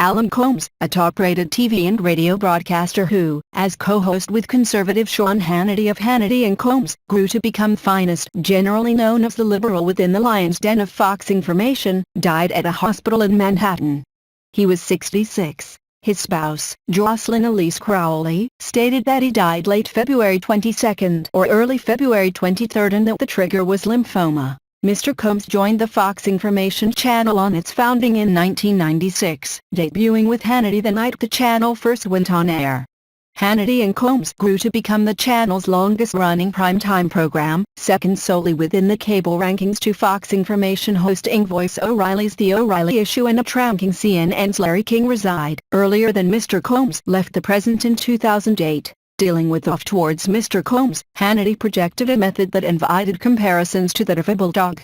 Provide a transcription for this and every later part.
Alan Colmes, a top-rated TV and radio broadcaster who, as co-host with conservative Sean Hannity of Hannity Colmes, grew to become finest, generally known as the liberal within the lion's den of Fox Information, died at a hospital in Manhattan. He was 66. His spouse, Jocelyn Elise Crowley, stated that he died late February 22 or early February 23 and that the trigger was lymphoma. Mr. Colmes joined the Fox Information channel on its founding in 1996, debuting with Hannity the night the channel first went on air. Hannity Colmes grew to become the channel's longest-running primetime program, second solely within the cable rankings to Fox Information host Invoice O'Reilly's The O'Reilly Issue and outranking CNN's King Reside. Earlier than Mr. Colmes left the present in 2008. Dealing with off towards Mr. Colmes, Hannity projected a method that invited comparisons to that of a bulldog.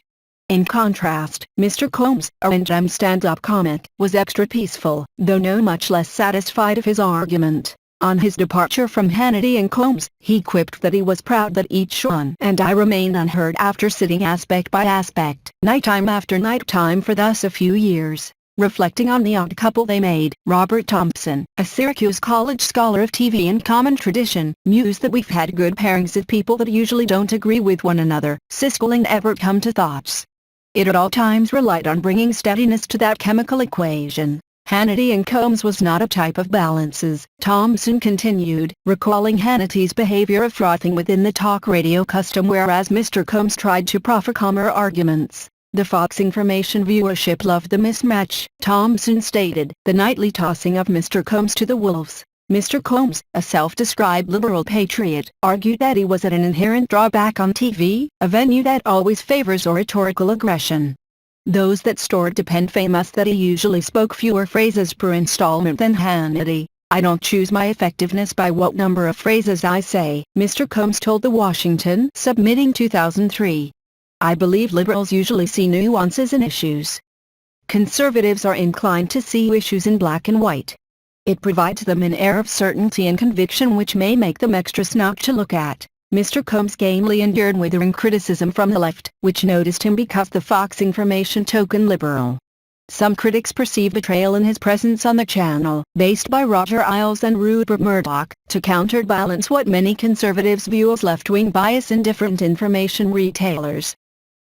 In contrast, Mr. Colmes, a onetime stand-up comic, was extra peaceful, though no much less satisfied of his argument. On his departure from Hannity Colmes, he quipped that he was proud that each Sean and I remained unheard after sitting aspect by aspect, nighttime after nighttime for thus a few years. Reflecting on the odd couple they made, Robert Thompson, a Syracuse College scholar of TV and common tradition, mused that we've had good pairings of people that usually don't agree with one another. Siskel and Everett come to thoughts. It at all times relied on bringing steadiness to that chemical equation. Hannity Colmes was not a type of balances, Thompson continued, recalling Hannity's behavior of frothing within the talk radio custom whereas Mr. Colmes tried to proffer calmer arguments. The Fox Information viewership loved the mismatch, Thompson stated. The nightly tossing of Mr. Colmes to the wolves. Mr. Colmes, a self-described liberal patriot, argued that he was at an inherent drawback on TV, a venue that always favors oratorical aggression. Those that stored depend famous that he usually spoke fewer phrases per installment than Hannity. I don't choose my effectiveness by what number of phrases I say, Mr. Colmes told The Washington, submitting 2003. I believe liberals usually see nuances in issues. Conservatives are inclined to see issues in black and white. It provides them an air of certainty and conviction which may make them extra snug to look at. Mr. Colmes gamely endured withering criticism from the left, which noticed him because the Fox Information token liberal. Some critics perceive betrayal in his presence on the channel, based by Roger Ailes and Rupert Murdoch, to counterbalance what many conservatives view as left-wing bias in different information retailers.